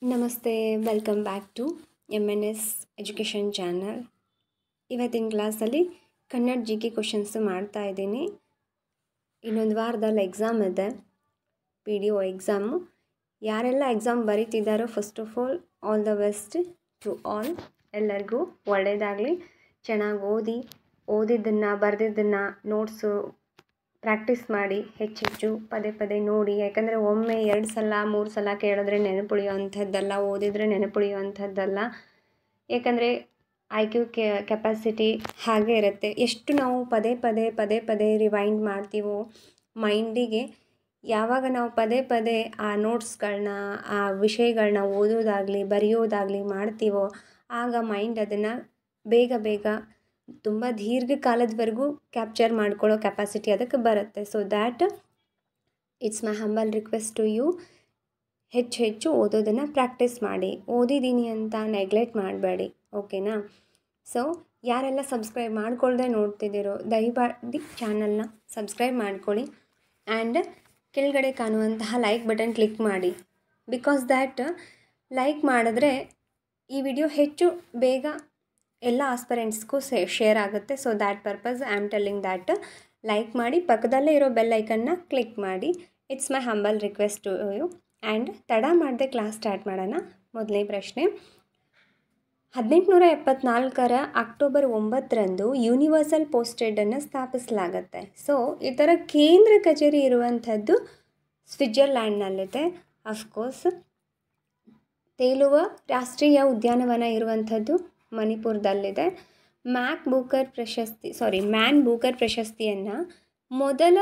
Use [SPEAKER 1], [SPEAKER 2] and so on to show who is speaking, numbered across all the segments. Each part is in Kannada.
[SPEAKER 1] ನಮಸ್ತೆ, welcome back to MNS education channel. ಇವತ್ತಿನ ಕ್ಲಾಸಲ್ಲಿ ಕನ್ನಡ GK ಕ್ವಶನ್ಸು ಮಾಡ್ತಾ ಇದ್ದೀನಿ. ಇನ್ನೊಂದು ವಾರದಲ್ಲಿ ಎಕ್ಸಾಮ್ ಇದೆ, PDO ಎಕ್ಸಾಮು. ಯಾರೆಲ್ಲ ಎಕ್ಸಾಮ್ ಬರೀತಿದ್ದಾರೋ first of all the best to all. ಎಲ್ಲರಿಗೂ ಒಳ್ಳೆಯದಾಗಲಿ. ಚೆನ್ನಾಗಿ ಓದಿದ್ದನ್ನು ಬರೆದಿದ್ದನ್ನು ನೋಟ್ಸು ಪ್ರಾಕ್ಟೀಸ್ ಮಾಡಿ, ಹೆಚ್ಚೆಚ್ಚು ಪದೇ ಪದೇ ನೋಡಿ. ಯಾಕಂದರೆ ಒಮ್ಮೆ 2 ಸಲ 3 ಸಲ ಕೇಳಿದ್ರೆ ನೆನಪುಳಿಯುವಂಥದ್ದಲ್ಲ, ಓದಿದರೆ ನೆನಪುಳಿಯುವಂಥದ್ದಲ್ಲ. ಯಾಕಂದರೆ IQ ಕೆಪಾಸಿಟಿ ಹಾಗೆ ಇರುತ್ತೆ. ಎಷ್ಟು ನಾವು ಪದೇ ಪದೇ ರಿವೈಂಡ್ ಮಾಡ್ತೀವೋ ಮೈಂಡಿಗೆ, ಯಾವಾಗ ನಾವು ಪದೇ ಪದೇ ಆ ನೋಟ್ಸ್ಗಳನ್ನ, ಆ ವಿಷಯಗಳನ್ನ ಓದೋದಾಗಲಿ ಬರೆಯೋದಾಗಲಿ ಮಾಡ್ತೀವೋ ಆಗ ಮೈಂಡ್ ಅದನ್ನು ಬೇಗ ತುಂಬ ದೀರ್ಘಕಾಲದವರೆಗೂ ಕ್ಯಾಪ್ಚರ್ ಮಾಡ್ಕೊಳ್ಳೋ ಕೆಪಾಸಿಟಿ ಅದಕ್ಕೆ ಬರುತ್ತೆ. So that it's my humble request to you. ಹೆಚ್ಚು ಓದೋದನ್ನು ಪ್ರಾಕ್ಟೀಸ್ ಮಾಡಿ. ಓದಿದ್ದೀನಿ ಅಂತ ನೆಗ್ಲೆಕ್ಟ್ ಮಾಡಬೇಡಿ, ಓಕೆನಾ? ಸೊ ಯಾರೆಲ್ಲ ಸಬ್ಸ್ಕ್ರೈಬ್ ಮಾಡ್ಕೊಳ್ದೆ ನೋಡ್ತಿದ್ದೀರೋ ದಯಮಾಡಿ ಚಾನಲ್ನ ಸಬ್ಸ್ಕ್ರೈಬ್ ಮಾಡ್ಕೊಳ್ಳಿ. ಆ್ಯಂಡ್ ಕೆಳಗಡೆ ಕಾಣುವಂತಹ ಲೈಕ್ ಬಟನ್ ಕ್ಲಿಕ್ ಮಾಡಿ. ಬಿಕಾಸ್ ದ್ಯಾಟ್ ಲೈಕ್ ಮಾಡಿದ್ರೆ ಈ ವಿಡಿಯೋ ಹೆಚ್ಚು ಬೇಗ ಎಲ್ಲ ಆಸ್ಪರೆಂಟ್ಸ್ಗೂ ಶೇರ್ ಆಗುತ್ತೆ. So that purpose I am telling that like ಮಾಡಿ, ಪಕ್ಕದಲ್ಲೇ ಇರೋ ಬೆಲ್ ಐಕನ್ನ ಕ್ಲಿಕ್ ಮಾಡಿ. It's my humble request to you. And ತಡ ಮಾಡದೆ ಕ್ಲಾಸ್ ಸ್ಟಾರ್ಟ್ ಮಾಡೋಣ. ಮೊದಲನೇ ಪ್ರಶ್ನೆ, 1874 ಅಕ್ಟೋಬರ್ 9 ಯೂನಿವರ್ಸಲ್ ಪೋಸ್ಟೇಡನ್ನು ಸ್ಥಾಪಿಸಲಾಗುತ್ತೆ. ಸೊ ಇದರ ಕೇಂದ್ರ ಕಚೇರಿ ಇರುವಂಥದ್ದು ಸ್ವಿಟ್ಜರ್ಲ್ಯಾಂಡ್ನಲ್ಲಿದೆ. ಅಫ್ಕೋರ್ಸ್ ತೇಲುವ ರಾಷ್ಟ್ರೀಯ ಉದ್ಯಾನವನ ಇರುವಂಥದ್ದು ಮಣಿಪುರದಲ್ಲಿದೆ. ಮ್ಯಾನ್ ಬೂಕರ್ ಪ್ರಶಸ್ತಿಯನ್ನು ಮೊದಲ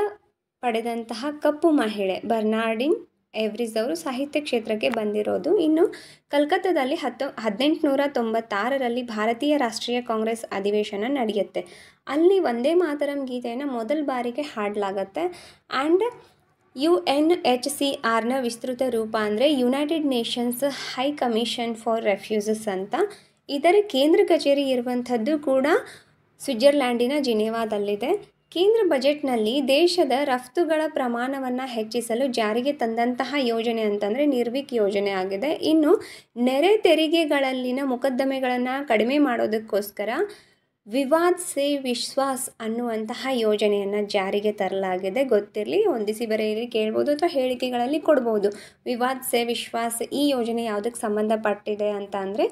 [SPEAKER 1] ಪಡೆದಂತಹ ಕಪ್ಪು ಮಹಿಳೆ ಬರ್ನಾರ್ಡಿನ್ ಎವ್ರಿಸ್ ಅವರು ಸಾಹಿತ್ಯ ಕ್ಷೇತ್ರಕ್ಕೆ ಬಂದಿರೋದು. ಇನ್ನು ಕಲ್ಕತ್ತಾದಲ್ಲಿ 1896 ಭಾರತೀಯ ರಾಷ್ಟ್ರೀಯ ಕಾಂಗ್ರೆಸ್ ಅಧಿವೇಶನ ನಡೆಯುತ್ತೆ. ಅಲ್ಲಿ ವಂದೇ ಮಾತರಂ ಗೀತೆಯನ್ನು ಮೊದಲ ಬಾರಿಗೆ ಹಾಡಲಾಗತ್ತೆ. ಆ್ಯಂಡ್ UNHCRನ ವಿಸ್ತೃತ ರೂಪ ಅಂದರೆ United Nations high commission for refuses ಅಂತ. ಇದರ ಕೇಂದ್ರ ಕಚೇರಿ ಇರುವಂಥದ್ದು ಕೂಡ ಸ್ವಿಟ್ಜರ್ಲ್ಯಾಂಡಿನ ಜಿನೆವಾದಲ್ಲಿದೆ. ಕೇಂದ್ರ ಬಜೆಟ್ನಲ್ಲಿ ದೇಶದ ರಫ್ತುಗಳ ಪ್ರಮಾಣವನ್ನು ಹೆಚ್ಚಿಸಲು ಜಾರಿಗೆ ತಂದಂತಹ ಯೋಜನೆ ಅಂತಂದರೆ ನಿರ್ವಿಕ್ ಯೋಜನೆ ಆಗಿದೆ. ಇನ್ನು ನೆರೆ ತೆರಿಗೆಗಳಲ್ಲಿನ ಮೊಕದ್ದಮೆಗಳನ್ನು ಕಡಿಮೆ ಮಾಡೋದಕ್ಕೋಸ್ಕರ ವಿವಾದ್ ಸೇ ವಿಶ್ವಾಸ್ ಅನ್ನುವಂತಹ ಯೋಜನೆಯನ್ನು ಜಾರಿಗೆ ತರಲಾಗಿದೆ. ಗೊತ್ತಿರಲಿ, ಹೊಂದಿಸಿ ಬರೆಯಲಿ ಕೇಳ್ಬೋದು ಅಥವಾ ಹೇಳಿಕೆಗಳಲ್ಲಿ ಕೊಡ್ಬೋದು. ವಿವಾದ್ ಸೇ ವಿಶ್ವಾಸ್ ಈ ಯೋಜನೆ ಯಾವುದಕ್ಕೆ ಸಂಬಂಧಪಟ್ಟಿದೆ ಅಂತ ಅಂದರೆ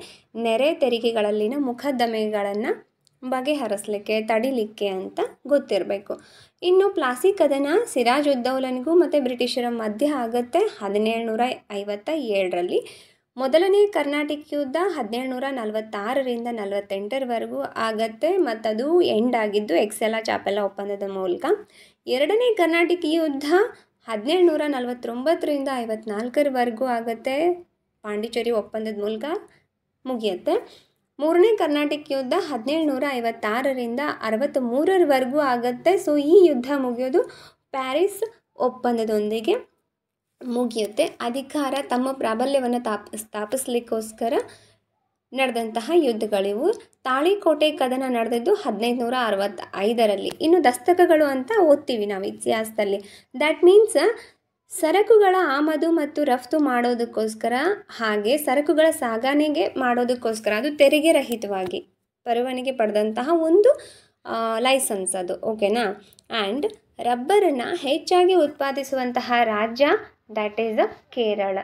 [SPEAKER 1] ನೆರೆ ತೆರಿಗೆಗಳಲ್ಲಿನ ಮೊಕದ್ದಮೆಗಳನ್ನು ಬಗೆಹರಿಸಲಿಕ್ಕೆ, ತಡಿಲಿಕ್ಕೆ ಅಂತ ಗೊತ್ತಿರಬೇಕು. ಇನ್ನು ಪ್ಲಾಸಿ ಕದನ ಸಿರಾಜುದ್ದೌಲನಿಗೂ ಮತ್ತು ಬ್ರಿಟಿಷರ ಮಧ್ಯೆ ಆಗುತ್ತೆ 1757. ಮೊದಲನೇ ಕರ್ನಾಟಕ ಯುದ್ಧ 1746 48 ಆಗತ್ತೆ ಮತ್ತು ಅದು ಎಂಡ್ ಆಗಿದ್ದು ಎಕ್ಸೆಲಾ ಚಾಪೆಲ್ಲ ಒಪ್ಪಂದದ ಮೂಲಕ. ಎರಡನೇ ಕರ್ನಾಟಕ ಯುದ್ಧ 1749 54 ಆಗುತ್ತೆ, ಪಾಂಡಿಚೇರಿ ಒಪ್ಪಂದದ ಮೂಲಕ ಮುಗಿಯುತ್ತೆ. ಮೂರನೇ ಕರ್ನಾಟಕ ಯುದ್ಧ 1756 63 ಆಗುತ್ತೆ. ಸೊ ಈ ಯುದ್ಧ ಮುಗಿಯೋದು ಪ್ಯಾರಿಸ್ ಒಪ್ಪಂದದೊಂದಿಗೆ ಮುಗಿಯುತ್ತೆ. ಅಧಿಕಾರ ತಮ್ಮ ಪ್ರಾಬಲ್ಯವನ್ನು ಸ್ಥಾಪಿಸಲಿಕ್ಕೋಸ್ಕರ ನಡೆದಂತಹ ಯುದ್ಧಗಳಿವು. ತಾಳಿಕೋಟೆ ಕದನ ನಡೆದಿದ್ದು 1565. ಇನ್ನು ದಸ್ತಕಗಳು ಅಂತ ಓದ್ತೀವಿ ನಾವು ಇತಿಹಾಸದಲ್ಲಿ. ದ್ಯಾಟ್ ಮೀನ್ಸ್ ಸರಕುಗಳ ಆಮದು ಮತ್ತು ರಫ್ತು ಮಾಡೋದಕ್ಕೋಸ್ಕರ, ಹಾಗೆ ಸರಕುಗಳ ಸಾಗಾಣಿಕೆ ಮಾಡೋದಕ್ಕೋಸ್ಕರ ಅದು ತೆರಿಗೆ ರಹಿತವಾಗಿ ಪರವಾನಗಿ ಪಡೆದಂತಹ ಒಂದು ಲೈಸೆನ್ಸ್ ಅದು, ಓಕೆನಾ? ಆ್ಯಂಡ್ ರಬ್ಬರನ್ನು ಹೆಚ್ಚಾಗಿ ಉತ್ಪಾದಿಸುವಂತಹ ರಾಜ್ಯ ದ್ಯಾಟ್ ಈಸ್ ಕೇರಳ.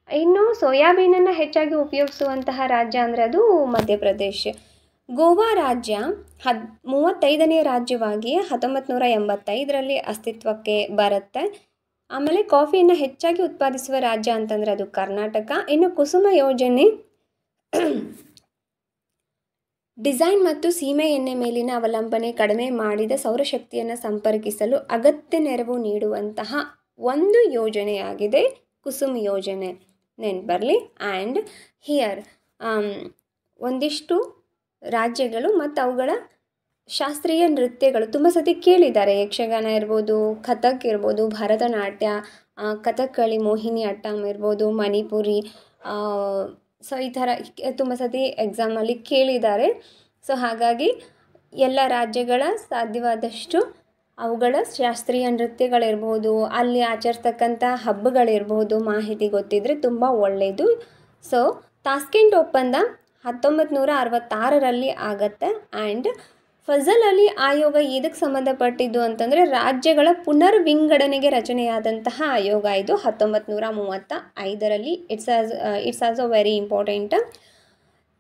[SPEAKER 1] ಇನ್ನು ಸೋಯಾಬೀನನ್ನು ಹೆಚ್ಚಾಗಿ ಉಪಯೋಗಿಸುವಂತಹ ರಾಜ್ಯ ಅಂದರೆ ಅದು ಮಧ್ಯಪ್ರದೇಶ. ಗೋವಾ ರಾಜ್ಯ 35ನೇ ರಾಜ್ಯವಾಗಿ 1985 ಅಸ್ತಿತ್ವಕ್ಕೆ ಬರುತ್ತೆ. ಆಮೇಲೆ ಕಾಫಿಯನ್ನು ಹೆಚ್ಚಾಗಿ ಉತ್ಪಾದಿಸುವ ರಾಜ್ಯ ಅಂತಂದರೆ ಅದು ಕರ್ನಾಟಕ. ಇನ್ನು ಕುಸುಮ ಯೋಜನೆ ಡಿಸೈನ್ ಮತ್ತು ಸೀಮೆ ಎಣ್ಣೆ ಮೇಲಿನ ಅವಲಂಬನೆ ಕಡಿಮೆ ಮಾಡಿದ ಸೌರಶಕ್ತಿಯನ್ನು ಸಂಪರ್ಕಿಸಲು ಅಗತ್ಯ ನೆರವು ನೀಡುವಂತಹ ಒಂದು ಯೋಜನೆಯಾಗಿದೆ ಕುಸುಮ್ ಯೋಜನೆ, ನೆನಪರಲಿ. ಆ್ಯಂಡ್ ಹಿಯರ್ ಒಂದಿಷ್ಟು ರಾಜ್ಯಗಳು ಮತ್ತು ಅವುಗಳ ಶಾಸ್ತ್ರೀಯ ನೃತ್ಯಗಳು ತುಂಬ ಸತಿ ಕೇಳಿದ್ದಾರೆ. ಯಕ್ಷಗಾನ ಇರ್ಬೋದು, ಕಥಕ್ ಇರ್ಬೋದು, ಭರತನಾಟ್ಯ, ಕಥಕ್ಕಳಿ, ಮೋಹಿನಿ ಅಟ್ಟಂ ಇರ್ಬೋದು, ಮಣಿಪುರಿ. ಸೊ ಈ ಥರ ತುಂಬ ಸತಿ ಎಕ್ಸಾಮಲ್ಲಿ ಕೇಳಿದ್ದಾರೆ. ಸೊ ಹಾಗಾಗಿ ಎಲ್ಲ ರಾಜ್ಯಗಳ ಸಾಧ್ಯವಾದಷ್ಟು ಅವುಗಳ ಶಾಸ್ತ್ರೀಯ ನೃತ್ಯಗಳಿರ್ಬೋದು, ಅಲ್ಲಿ ಆಚರಿಸ್ತಕ್ಕಂಥ ಹಬ್ಬಗಳಿರ್ಬೋದು ಮಾಹಿತಿ ಗೊತ್ತಿದ್ದರೆ ತುಂಬ ಒಳ್ಳೆಯದು. ಸೊ ತಾಸ್ಕೆಂಟ್ ಒಪ್ಪಂದ 1966ರಲ್ಲಿ ಆಗತ್ತೆ. ಆ್ಯಂಡ್ ಫಜಲ್ ಅಲಿ ಆಯೋಗ ಇದಕ್ಕೆ ಸಂಬಂಧಪಟ್ಟಿದ್ದು ಅಂತಂದರೆ ರಾಜ್ಯಗಳ ಪುನರ್ ವಿಂಗಡಣೆಗೆ ರಚನೆಯಾದಂತಹ ಆಯೋಗ ಇದು 1935ರಲ್ಲಿ. It's also very important.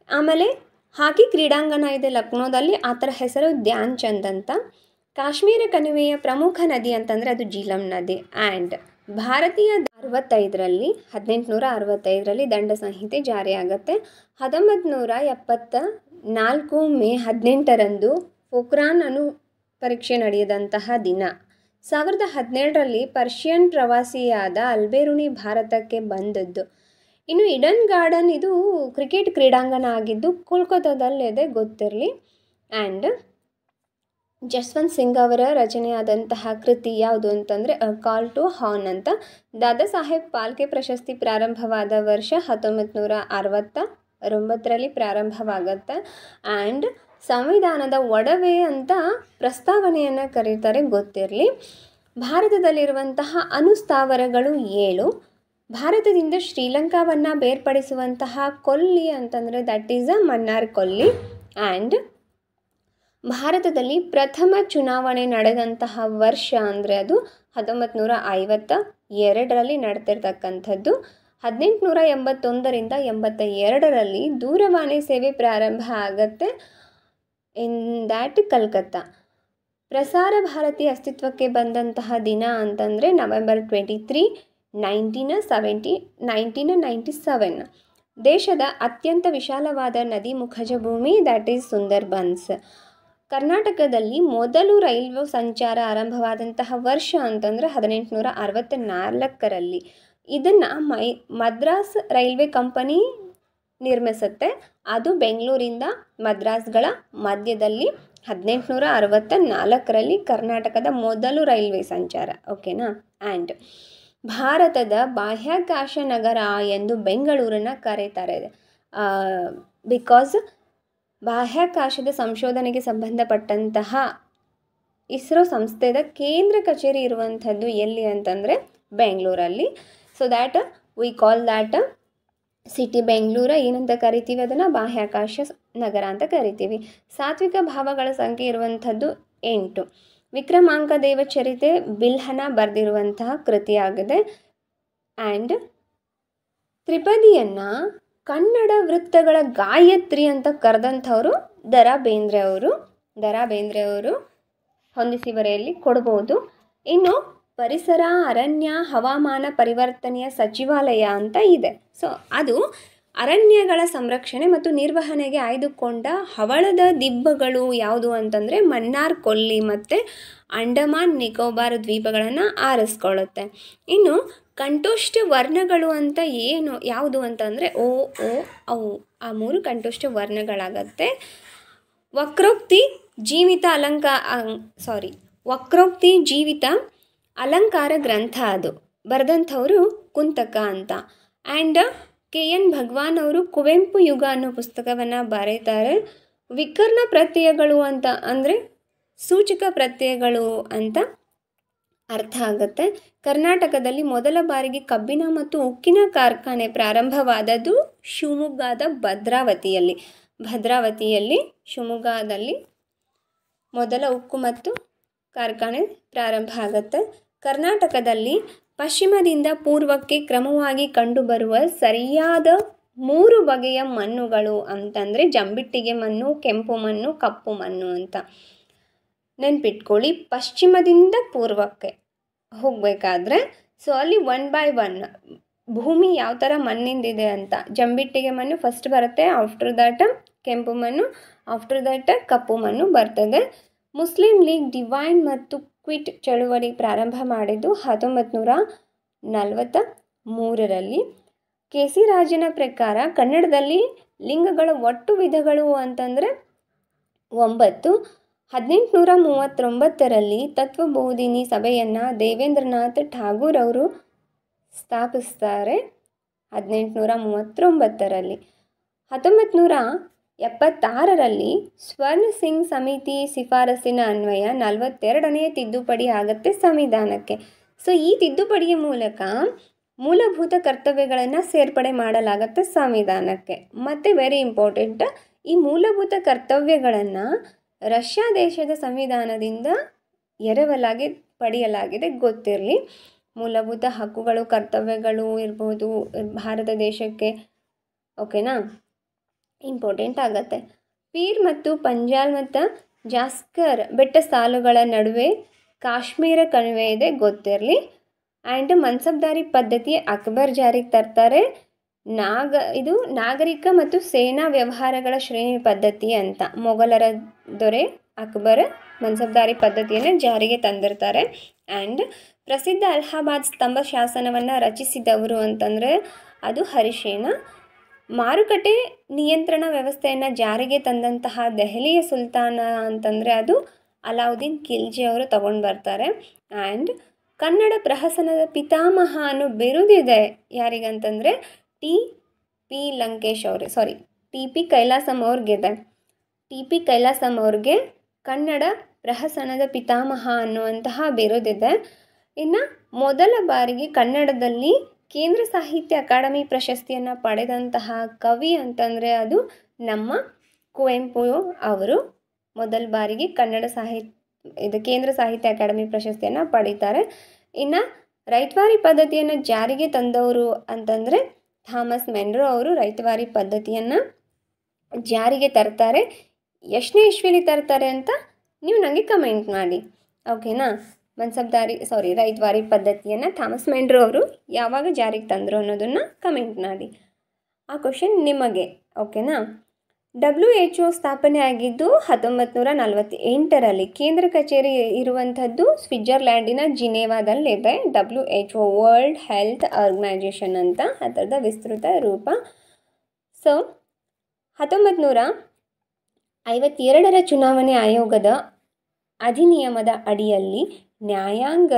[SPEAKER 1] ಆಮೇಲೆ ಹಾಕಿ ಕ್ರೀಡಾಂಗಣ ಇದೆ ಲಕ್ನೋದಲ್ಲಿ, ಆತರ ಹೆಸರು ಧ್ಯಾನ್ ಚಂದ್ ಅಂತ. ಕಾಶ್ಮೀರ ಕಣಿವೆಯ ಪ್ರಮುಖ ನದಿ ಅಂತಂದರೆ ಅದು ಜೀಲಂ ನದಿ. ಆ್ಯಂಡ್ ಭಾರತೀಯ 1865ರಲ್ಲಿ ದಂಡ ಸಂಹಿತೆ ಜಾರಿಯಾಗತ್ತೆ. 1974 ಮೇ 18ರಂದು ಪೋಖ್ರಾನ್ ಅಣು ಪರೀಕ್ಷೆ ನಡೆಯದಂತಹ ದಿನ. 2017ರಲ್ಲಿ ಪರ್ಷಿಯನ್ ಪ್ರವಾಸಿಯಾದ ಅಲ್ಬೇರುನಿ ಭಾರತಕ್ಕೆ ಬಂದದ್ದು. ಇನ್ನು ಈಡನ್ ಗಾರ್ಡನ್ ಇದು ಕ್ರಿಕೆಟ್ ಕ್ರೀಡಾಂಗಣ ಆಗಿದ್ದು ಕೋಲ್ಕತ್ತಾದಲ್ಲಿದೆ, ಗೊತ್ತಿರಲಿ. ಆ್ಯಂಡ್ ಜಸ್ವಂತ್ ಸಿಂಗ್ ಅವರ ರಚನೆಯಾದಂತಹ ಕೃತಿ ಯಾವುದು ಅಂತಂದರೆ ಕಾಲ್ ಟು ಹಾರ್ನ್ ಅಂತ. ದಾದಾ ಸಾಹೇಬ್ ಫಾಲ್ಕೆ ಪ್ರಶಸ್ತಿ ಪ್ರಾರಂಭವಾದ ವರ್ಷ 1969ರಲ್ಲಿ ಪ್ರಾರಂಭವಾಗುತ್ತೆ. ಆ್ಯಂಡ್ ಸಂವಿಧಾನದ ಒಡವೆ ಅಂತ ಪ್ರಸ್ತಾವನೆಯನ್ನು ಕರೀತಾರೆ, ಗೊತ್ತಿರಲಿ. ಭಾರತದಲ್ಲಿರುವಂತಹ ಅನುಸ್ಥಾವರಗಳು 7. ಭಾರತದಿಂದ ಶ್ರೀಲಂಕಾವನ್ನು ಬೇರ್ಪಡಿಸುವಂತಹ ಕೊಲ್ಲಿ ಅಂತಂದರೆ ದಟ್ ಈಸ್ ಅ ಮನ್ನಾರ್ ಕೊಲ್ಲಿ. ಆ್ಯಂಡ್ ಭಾರತದಲ್ಲಿ ಪ್ರಥಮ ಚುನಾವಣೆ ನಡೆದಂತಹ ವರ್ಷ ಅಂದರೆ ಅದು 1952ರಲ್ಲಿ ನಡೆದಿರ್ತಕ್ಕಂಥದ್ದು. 1881ರಿಂದ 82ರಲ್ಲಿ ದೂರವಾಣಿ ಸೇವೆ ಪ್ರಾರಂಭ ಆಗತ್ತೆ ಇನ್ ದ್ಯಾಟ್ ಕಲ್ಕತ್ತಾ. ಪ್ರಸಾರ ಭಾರತಿ ಅಸ್ತಿತ್ವಕ್ಕೆ ಬಂದಂತಹ ದಿನ ಅಂತಂದರೆ ನವೆಂಬರ್ 23, 1997. ದೇಶದ ಅತ್ಯಂತ ವಿಶಾಲವಾದ ನದಿ ಮುಖಜ ಭೂಮಿ ದ್ಯಾಟ್ ಈಸ್ ಸುಂದರ್ಬನ್ಸ್. ಕರ್ನಾಟಕದಲ್ಲಿ ಮೊದಲು ರೈಲ್ವೆ ಸಂಚಾರ ಆರಂಭವಾದಂತಹ ವರ್ಷ ಅಂತಂದರೆ 1864ರಲ್ಲಿ. ಇದನ್ನು ಮದ್ರಾಸ್ ರೈಲ್ವೆ ಕಂಪನಿ ನಿರ್ಮಿಸುತ್ತೆ. ಅದು ಬೆಂಗಳೂರಿಂದ ಮದ್ರಾಸ್ಗಳ ಮಧ್ಯದಲ್ಲಿ 1864ರಲ್ಲಿ ಕರ್ನಾಟಕದ ಮೊದಲು ರೈಲ್ವೆ ಸಂಚಾರ, ಓಕೆನಾ. ಆ್ಯಂಡ್ ಭಾರತದ ಬಾಹ್ಯಾಕಾಶ ನಗರ ಎಂದು ಬೆಂಗಳೂರನ್ನು ಕರೀತಾರೆ. ಬಿಕಾಸ್ ಬಾಹ್ಯಾಕಾಶದ ಸಂಶೋಧನೆಗೆ ಸಂಬಂಧಪಟ್ಟಂತಹ ಇಸ್ರೋ ಸಂಸ್ಥೆಯ ಕೇಂದ್ರ ಕಚೇರಿ ಇರುವಂಥದ್ದು ಎಲ್ಲಿ ಅಂತಂದರೆ ಬೆಂಗಳೂರಲ್ಲಿ. So that we call that city ಬೆಂಗಳೂರ ಏನಂತ ಕರಿತೀವಿ, ಅದನ್ನು ಬಾಹ್ಯಾಕಾಶ ನಗರ ಅಂತ ಕರಿತೀವಿ. ಸಾತ್ವಿಕ ಭಾವಗಳ ಸಂಖ್ಯೆ ಇರುವಂಥದ್ದು 8. ವಿಕ್ರಮಾಂಕ ದೇವಚರಿತೆ ಬಿಲ್ಹನ ಬರೆದಿರುವಂತಹ ಕೃತಿಯಾಗಿದೆ. ಆ್ಯಂಡ್ ತ್ರಿಪದಿಯನ್ನು ಕನ್ನಡ ವೃತ್ತಗಳ ಗಾಯತ್ರಿ ಅಂತ ಕರೆದಂಥವರು ದ ರಾ ಬೇಂದ್ರೆ ಅವರು ಹೊಂದಿಸಿ ಬರೆಯಲ್ಲಿ ಕೊಡ್ಬೋದು. ಇನ್ನು ಪರಿಸರ, ಅರಣ್ಯ, ಹವಾಮಾನ ಪರಿವರ್ತನೆಯ ಸಚಿವಾಲಯ ಅಂತ ಇದೆ. ಸೊ ಅದು ಅರಣ್ಯಗಳ ಸಂರಕ್ಷಣೆ ಮತ್ತು ನಿರ್ವಹಣೆಗೆ ಆಯ್ದುಕೊಂಡ ಹವಳದ ದಿಬ್ಬಗಳು ಯಾವುದು ಅಂತಂದರೆ ಮನ್ನಾರ್ ಕೊಲ್ಲಿ ಮತ್ತು ಅಂಡಮಾನ್ ನಿಕೋಬಾರ್ ದ್ವೀಪಗಳನ್ನು ಆರಿಸ್ಕೊಳ್ಳುತ್ತೆ. ಇನ್ನು ಕಂಠೋಷ್ಠ ವರ್ಣಗಳು ಅಂತ ಯಾವುದು ಅಂತಂದರೆ ಓ ಓ ಔ, ಆ 3 ಕಂಠೋಷ್ಠ ವರ್ಣಗಳಾಗತ್ತೆ. ವಕ್ರೋಕ್ತಿ ಜೀವಿತ ಅಲಂಕಾರ ಗ್ರಂಥ ಅದು ಬರೆದಂಥವರು ಕುಂತಕ ಅಂತ. ಆ್ಯಂಡ್ KN ಭಗವಾನ್ ಅವರು ಕುವೆಂಪು ಯುಗ ಅನ್ನೋ ಪುಸ್ತಕವನ್ನು ಬರೀತಾರೆ. ವಿಕರ್ಣ ಪ್ರತ್ಯಯಗಳು ಅಂತ ಅಂದರೆ ಸೂಚಕ ಪ್ರತ್ಯಯಗಳು ಅಂತ ಅರ್ಥ ಆಗುತ್ತೆ. ಕರ್ನಾಟಕದಲ್ಲಿ ಮೊದಲ ಬಾರಿಗೆ ಕಬ್ಬಿಣ ಮತ್ತು ಉಕ್ಕಿನ ಕಾರ್ಖಾನೆ ಪ್ರಾರಂಭವಾದದ್ದು ಶಿವಮೊಗ್ಗದ ಭದ್ರಾವತಿಯಲ್ಲಿ ಶಿವಮೊಗ್ಗದಲ್ಲಿ ಮೊದಲ ಉಕ್ಕು ಮತ್ತು ಕಾರ್ಖಾನೆ ಪ್ರಾರಂಭ ಆಗುತ್ತೆ. ಕರ್ನಾಟಕದಲ್ಲಿ ಪಶ್ಚಿಮದಿಂದ ಪೂರ್ವಕ್ಕೆ ಕ್ರಮವಾಗಿ ಕಂಡುಬರುವ ಸರಿಯಾದ 3 ಬಗೆಯ ಮಣ್ಣುಗಳು ಅಂತಂದರೆ ಜಂಬಿಟ್ಟಿಗೆ ಮಣ್ಣು, ಕೆಂಪು ಮಣ್ಣು, ಕಪ್ಪು ಮಣ್ಣು ಅಂತ ನೆನ್ಪಿಟ್ಕೊಳ್ಳಿ. ಪಶ್ಚಿಮದಿಂದ ಪೂರ್ವಕ್ಕೆ ಹೋಗಬೇಕಾದ್ರೆ ಸೊ ಅಲ್ಲಿ 1 by 1 ಭೂಮಿ ಯಾವ ಥರ ಮಣ್ಣಿಂದಿದೆ ಅಂತ. ಜಂಬಿಟ್ಟಿಗೆ ಮಣ್ಣು ಫಸ್ಟ್ ಬರುತ್ತೆ, ಆಫ್ಟರ್ ದಟ್ ಕೆಂಪು ಮಣ್ಣು, ಆಫ್ಟರ್ ದಟ್ ಕಪ್ಪು ಮಣ್ಣು ಬರ್ತದೆ. ಮುಸ್ಲಿಂ ಲೀಗ್ ಡಿವೈನ್ ಮತ್ತು ಕ್ವಿಟ್ ಚಳುವಳಿ ಪ್ರಾರಂಭ ಮಾಡಿದ್ದು 1943ರಲ್ಲಿ. KC ರಾಜನ ಪ್ರಕಾರ ಕನ್ನಡದಲ್ಲಿ ಲಿಂಗಗಳ ಒಟ್ಟು ವಿಧಗಳು ಅಂತಂದರೆ 9. 1839ರಲ್ಲಿ ತತ್ವಬೋಧಿನಿ ಸಭೆಯನ್ನು ದೇವೇಂದ್ರನಾಥ್ ಠಾಗೂರ್ ಅವರು ಸ್ಥಾಪಿಸ್ತಾರೆ 1839ರಲ್ಲಿ. 1976ರಲ್ಲಿ ಸ್ವರ್ಣ ಸಿಂಗ್ ಸಮಿತಿ ಶಿಫಾರಸಿನ ಅನ್ವಯ 42ನೇ ತಿದ್ದುಪಡಿ ಆಗುತ್ತೆ ಸಂವಿಧಾನಕ್ಕೆ. ಸೊ ಈ ತಿದ್ದುಪಡಿಯ ಮೂಲಕ ಮೂಲಭೂತ ಕರ್ತವ್ಯಗಳನ್ನು ಸೇರ್ಪಡೆ ಮಾಡಲಾಗುತ್ತೆ ಸಂವಿಧಾನಕ್ಕೆ. ಮತ್ತು ವೆರಿ ಇಂಪಾರ್ಟೆಂಟ್, ಈ ಮೂಲಭೂತ ಕರ್ತವ್ಯಗಳನ್ನು ರಷ್ಯಾ ದೇಶದ ಸಂವಿಧಾನದಿಂದ ಎರವಲಾಗಿ ಪಡೆಯಲಾಗಿದೆ, ಗೊತ್ತಿರಲಿ. ಮೂಲಭೂತ ಹಕ್ಕುಗಳು ಕರ್ತವ್ಯಗಳು ಇರ್ಬೋದು ಭಾರತ ದೇಶಕ್ಕೆ, ಓಕೆನಾ, ಇಂಪಾರ್ಟೆಂಟ್ ಆಗುತ್ತೆ. ಪೀರ್ ಮತ್ತು ಪಂಜಾಲ್ ಮತ್ತು ಜಾಸ್ಕರ್ ಬೆಟ್ಟ ಸಾಲುಗಳ ನಡುವೆ ಕಾಶ್ಮೀರ ಕಣಿವೆ ಇದೆ, ಗೊತ್ತಿರಲಿ. ಆ್ಯಂಡ್ ಮನ್ಸಬ್ದಾರಿ ಪದ್ಧತಿ ಅಕ್ಬರ್ ಜಾರಿಗೆ ತರ್ತಾರೆ. ಇದು ನಾಗರಿಕ ಮತ್ತು ಸೇನಾ ವ್ಯವಹಾರಗಳ ಶ್ರೇಣಿ ಪದ್ಧತಿ ಅಂತ ಮೊಘಲರ ದೊರೆ ಅಕ್ಬರ್ ಮನ್ಸಬ್ದಾರಿ ಪದ್ಧತಿಯನ್ನು ಜಾರಿಗೆ ತಂದಿರ್ತಾರೆ. ಆ್ಯಂಡ್ ಪ್ರಸಿದ್ಧ ಅಲಹಾಬಾದ್ ಸ್ತಂಭ ಶಾಸನವನ್ನು ರಚಿಸಿದವರು ಅಂತಂದರೆ ಅದು ಹರಿಶೇನ. ಮಾರುಕಟ್ಟೆ ನಿಯಂತ್ರಣ ವ್ಯವಸ್ಥೆಯನ್ನು ಜಾರಿಗೆ ತಂದಂತಹ ದೆಹಲಿಯ ಸುಲ್ತಾನ ಅಂತಂದರೆ ಅದು ಅಲಾವುದ್ದೀನ್ ಖಿಲ್ಜಿ ಅವರು ತಗೊಂಡು ಬರ್ತಾರೆ. ಆ್ಯಂಡ್ ಕನ್ನಡ ಪ್ರಹಸನದ ಪಿತಾಮಹ ಅನ್ನೋ ಬಿರುದಿದೆ ಯಾರಿಗಂತಂದರೆ ಟಿ ಪಿ ಕೈಲಾಸಂ ಅವ್ರಿಗಿದೆ. ಟಿ.ಪಿ. ಕೈಲಾಸಂ ಅವ್ರಿಗೆ ಕನ್ನಡ ಪ್ರಹಸನದ ಪಿತಾಮಹ ಅನ್ನುವಂತಹ ಬಿರುದಿದೆ. ಇನ್ನು ಮೊದಲ ಬಾರಿಗೆ ಕನ್ನಡದಲ್ಲಿ ಕೇಂದ್ರ ಸಾಹಿತ್ಯ ಅಕಾಡೆಮಿ ಪ್ರಶಸ್ತಿಯನ್ನು ಪಡೆದಂತಹ ಕವಿ ಅಂತಂದರೆ ಅದು ನಮ್ಮ ಕುವೆಂಪು ಅವರು ಮೊದಲ ಬಾರಿಗೆ ಕೇಂದ್ರ ಸಾಹಿತ್ಯ ಅಕಾಡೆಮಿ ಪ್ರಶಸ್ತಿಯನ್ನು ಪಡೀತಾರೆ. ಇನ್ನು ರೈತವಾರಿ ಪದ್ಧತಿಯನ್ನು ಜಾರಿಗೆ ತಂದವರು ಅಂತಂದರೆ ಥಾಮಸ್ ಮೆನ್ರೋ ಅವರು ರೈತವಾರಿ ಪದ್ಧತಿಯನ್ನು ಜಾರಿಗೆ ತರ್ತಾರೆ. ಎಷ್ಟನೇ ಇಸ್ವಿಲಿ ತರ್ತಾರೆ ಅಂತ ನೀವು ನನಗೆ ಕಮೆಂಟ್ ಮಾಡಿ, ಓಕೆನಾ. ರೈತವಾರಿ ಪದ್ಧತಿಯನ್ನು ಥಾಮಸ್ ಮೆನ್ರೋ ಅವರು ಯಾವಾಗ ಜಾರಿಗೆ ತಂದರು ಅನ್ನೋದನ್ನು ಕಮೆಂಟ್ ಮಾಡಿ. ಆ ಕ್ವಶನ್ ನಿಮಗೆ, ಓಕೆನಾ. WHO ಸ್ಥಾಪನೆ ಆಗಿದ್ದು 1948ರಲ್ಲಿ. ಕೇಂದ್ರ ಕಚೇರಿ ಇರುವಂಥದ್ದು ಸ್ವಿಟ್ಜರ್ಲ್ಯಾಂಡಿನ ಜಿನೇವಾದಲ್ಲಿದೆ. WHO ವರ್ಲ್ಡ್ ಹೆಲ್ತ್ ಆರ್ಗನೈಜೇಷನ್ ಅಂತ ಅದರದ ವಿಸ್ತೃತ ರೂಪ. ಸೊ 1952ರ ಚುನಾವಣೆ ಆಯೋಗದ ಅಧಿನಿಯಮದ ಅಡಿಯಲ್ಲಿ ನ್ಯಾಯಾಂಗ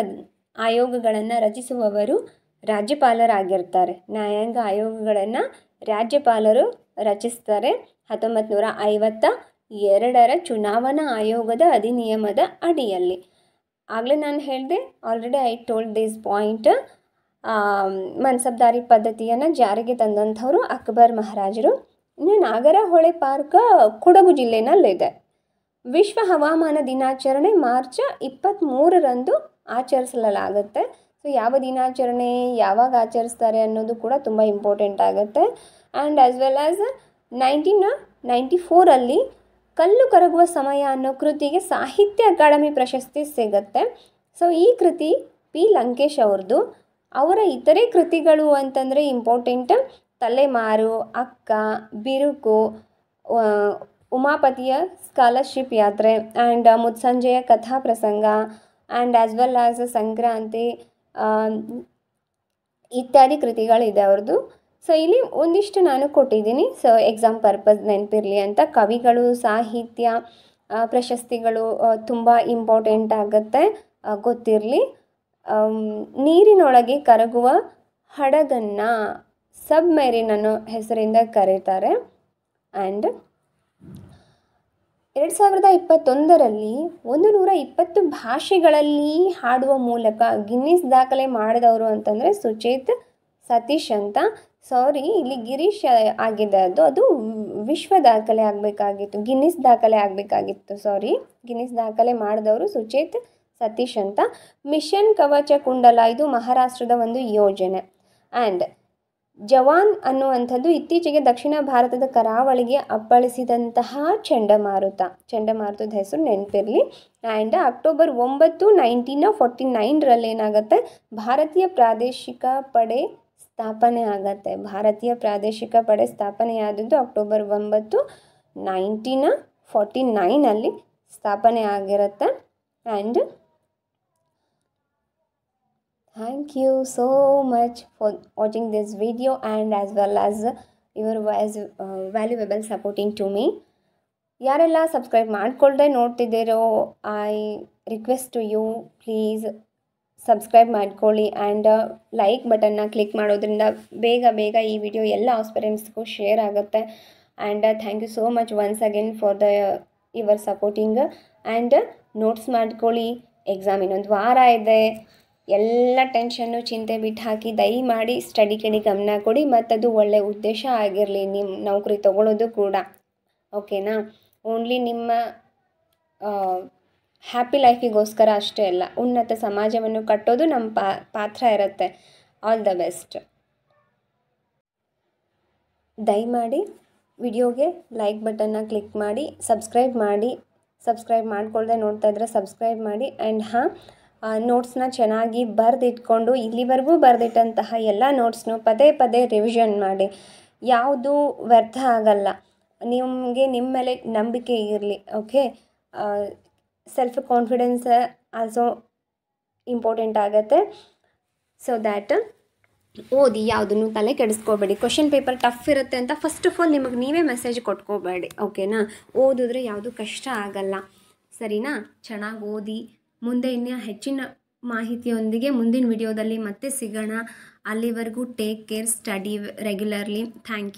[SPEAKER 1] ಆಯೋಗಗಳನ್ನು ರಚಿಸುವವರು ರಾಜ್ಯಪಾಲರಾಗಿರ್ತಾರೆ. ನ್ಯಾಯಾಂಗ ಆಯೋಗಗಳನ್ನು ರಾಜ್ಯಪಾಲರು ರಚಿಸ್ತಾರೆ. 1952ರ ಚುನಾವಣಾ ಆಯೋಗದ ಅಧಿನಿಯಮದ ಅಡಿಯಲ್ಲಿ. ಆಗಲೇ ನಾನು ಹೇಳಿದೆ, already I told this point. ಮನ್ಸಬ್ದಾರಿ ಪದ್ಧತಿಯನ್ನು ಜಾರಿಗೆ ತಂದಂಥವರು ಅಕ್ಬರ್ ಮಹಾರಾಜರು. ಇನ್ನು ನಾಗರಹೊಳೆ ಪಾರ್ಕ್ ಕೊಡಗು ಜಿಲ್ಲೆನಲ್ಲಿದೆ. ವಿಶ್ವ ಹವಾಮಾನ ದಿನಾಚರಣೆ ಮಾರ್ಚ್ 23ರಂದು ಆಚರಿಸಲಾಗುತ್ತೆ. ಸೊ ಯಾವ ದಿನಾಚರಣೆ ಯಾವಾಗ ಆಚರಿಸ್ತಾರೆ ಅನ್ನೋದು ಕೂಡ ತುಂಬ ಇಂಪಾರ್ಟೆಂಟ್ ಆಗುತ್ತೆ. ಆ್ಯಂಡ್ ಆ್ಯಸ್ ವೆಲ್ ಆ್ಯಸ್ 1994ರಲ್ಲಿ ಕಲ್ಲು ಕರಗುವ ಸಮಯ ಅನ್ನೋ ಕೃತಿಗೆ ಸಾಹಿತ್ಯ ಅಕಾಡೆಮಿ ಪ್ರಶಸ್ತಿ ಸಿಗುತ್ತೆ. ಸೊ ಈ ಕೃತಿ ಪಿ ಲಂಕೇಶ್ ಅವ್ರದ್ದು. ಅವರ ಇತರೆ ಕೃತಿಗಳು ಅಂತಂದರೆ ಇಂಪಾರ್ಟೆಂಟ್ ತಲೆಮಾರು, ಅಕ್ಕ, ಬಿರುಕು, ಉಮಾಪತಿಯ ಸ್ಕಾಲರ್ಶಿಪ್ ಯಾತ್ರೆ, ಆ್ಯಂಡ್ ಮುತ್ಸಂಜೆಯ ಕಥಾ ಪ್ರಸಂಗ, and as well as Sankranti ಇತ್ಯಾದಿ ಕೃತಿಗಳಿದೆ ಅವ್ರದ್ದು. ಸೊ ಇಲ್ಲಿ ಒಂದಿಷ್ಟು ನಾನು ಕೊಟ್ಟಿದ್ದೀನಿ. ಸೊ ಎಕ್ಸಾಮ್ ಪರ್ಪಸ್ ನೆನಪಿರಲಿ ಅಂತ. ಕವಿಗಳು, ಸಾಹಿತ್ಯ ಪ್ರಶಸ್ತಿಗಳು ತುಂಬ ಇಂಪಾರ್ಟೆಂಟ್ ಆಗುತ್ತೆ, ಗೊತ್ತಿರಲಿ. ನೀರಿನೊಳಗೆ ಕರಗುವ ಹಡಗನ್ನು ಸಬ್ಮೆರಿನ್ ಅನ್ನೋ ಹೆಸರಿಂದ ಕರೀತಾರೆ. ಆ್ಯಂಡ್ 2021ರಲ್ಲಿ 120 ಭಾಷೆಗಳಲ್ಲಿ ಹಾಡುವ ಮೂಲಕ ಗಿನ್ನಿಸ್ ದಾಖಲೆ ಮಾಡಿದವರು ಅಂತಂದರೆ ಸುಚೇತ್ ಸತೀಶ್ ಅಂತ. ಇಲ್ಲಿ ಗಿರೀಶ್ ಆಗಿದೆ, ಅದು ವಿಶ್ವ ದಾಖಲೆ ಆಗಬೇಕಾಗಿತ್ತು, ಗಿನ್ನಿಸ್ ದಾಖಲೆ ಆಗಬೇಕಾಗಿತ್ತು. ಗಿನ್ನಿಸ್ ದಾಖಲೆ ಮಾಡಿದವರು ಸುಚೇತ್ ಸತೀಶ್ ಅಂತ. ಮಿಷನ್ ಕವಚ ಕುಂಡಲ ಇದು ಮಹಾರಾಷ್ಟ್ರದ ಒಂದು ಯೋಜನೆ. ಆ್ಯಂಡ್ ಜವಾನ್ ಅನ್ನುವಂಥದ್ದು ಇತ್ತೀಚೆಗೆ ದಕ್ಷಿಣ ಭಾರತದ ಕರಾವಳಿಗೆ ಅಪ್ಪಳಿಸಿದಂತಹ ಚಂಡಮಾರುತದ ಹೆಸರು ನೆನಪಿರಲಿ. ಆ್ಯಂಡ್ ಅಕ್ಟೋಬರ್ 9, 1949ರಲ್ಲಿ ಏನಾಗುತ್ತೆ, ಭಾರತೀಯ ಪ್ರಾದೇಶಿಕ ಪಡೆ ಸ್ಥಾಪನೆ ಆಗುತ್ತೆ. ಭಾರತೀಯ ಪ್ರಾದೇಶಿಕ ಪಡೆ ಸ್ಥಾಪನೆಯಾದದ್ದು ಅಕ್ಟೋಬರ್ 9, 1949ನಲ್ಲಿ ಸ್ಥಾಪನೆ ಆಗಿರುತ್ತೆ. And thank you so much for watching this video and as well as your valuable supporting to me. ಯಾರೆಲ್ಲ ಸಬ್ಸ್ಕ್ರೈಬ್ ಮಾಡ್ಕೊಳ್ದೆ ನೋಡ್ತಿದ್ದೀರೋ, I request to you please subscribe ಮಾಡ್ಕೊಳ್ಳಿ. ಆ್ಯಂಡ್ ಲೈಕ್ ಬಟನ್ನ ಕ್ಲಿಕ್ ಮಾಡೋದ್ರಿಂದ ಬೇಗ ಈ ವಿಡಿಯೋ ಎಲ್ಲ ಆಸ್ಪಿರೆಂಟ್ಸ್ಗೂ ಶೇರ್ ಆಗುತ್ತೆ. And thank you so much once again for your supporting. And notes ಮಾಡ್ಕೊಳ್ಳಿ, ಎಕ್ಸಾಮ್ ಇನ್ನೊಂದು ವಾರ ಇದೆ. ಎಲ್ಲ ಟೆನ್ಷನ್ನು ಚಿಂತೆ ಬಿಟ್ಟು ಹಾಕಿ ದಯಮಾಡಿ ಸ್ಟಡಿ ಕಡೆ ಗಮನ ಕೊಡಿ, ಮತ್ತು ಅದು ಒಳ್ಳೆಯ ಉದ್ದೇಶ ಆಗಿರಲಿ ನಿಮ್ಮ ನೌಕರಿ ತೊಗೊಳ್ಳೋದು ಕೂಡ. ಓಕೆನಾ? ಓನ್ಲಿ ನಿಮ್ಮ ಹ್ಯಾಪಿ ಲೈಫಿಗೋಸ್ಕರ ಅಷ್ಟೇ ಅಲ್ಲ, ಉನ್ನತ ಸಮಾಜವನ್ನು ಕಟ್ಟೋದು ನಮ್ಮ ಪಾತ್ರ ಇರುತ್ತೆ. All the best. ದಯಮಾಡಿ ವಿಡಿಯೋಗೆ ಲೈಕ್ ಬಟನ್ನ ಕ್ಲಿಕ್ ಮಾಡಿ, ಸಬ್ಸ್ಕ್ರೈಬ್ ಮಾಡ್ಕೊಳ್ದೆ ನೋಡ್ತಾ ಇದ್ರೆ ಸಬ್ಸ್ಕ್ರೈಬ್ ಮಾಡಿ. ಆ್ಯಂಡ್ ನೋಟ್ಸ್ನ ಚೆನ್ನಾಗಿ ಬರೆದಿಟ್ಕೊಂಡು ಇಲ್ಲಿವರೆಗೂ ಬರೆದಿಟ್ಟಂತಹ ಎಲ್ಲ ನೋಟ್ಸ್ನು ಪದೇ ಪದೇ ರಿವಿಷನ್ ಮಾಡಿ. ಯಾವುದು ವ್ಯರ್ಥ ಆಗಲ್ಲ. ನಿಮಗೆ ನಿಮ್ಮ ಮೇಲೆ ನಂಬಿಕೆ ಇರಲಿ. Okay? Self confidence also important ಆಗುತ್ತೆ. ಸೊ ದ್ಯಾಟ್ ಓದಿ, ಯಾವುದನ್ನು ತಲೆ ಕೆಡಿಸ್ಕೋಬೇಡಿ. ಕ್ವಶನ್ ಪೇಪರ್ ಟಫ್ ಇರುತ್ತೆ ಅಂತ ಫಸ್ಟ್ ಆಫ್ ಆಲ್ ನಿಮಗೆ ನೀವೇ ಮೆಸೇಜ್ ಕೊಟ್ಕೋಬೇಡಿ. ಓಕೆನಾ? ಓದಿದ್ರೆ ಯಾವುದು ಕಷ್ಟ ಆಗಲ್ಲ. ಸರಿನಾ? ಚೆನ್ನಾಗಿ ಓದಿ. ಮುಂದೆ ಇನ್ನೂ ಹೆಚ್ಚಿನ ಮಾಹಿತಿಯೊಂದಿಗೆ ಮುಂದಿನ ವಿಡಿಯೋದಲ್ಲಿ ಮತ್ತೆ ಸಿಗೋಣ. ಅಲ್ಲಿವರೆಗೂ take care, study regularly. Thank you.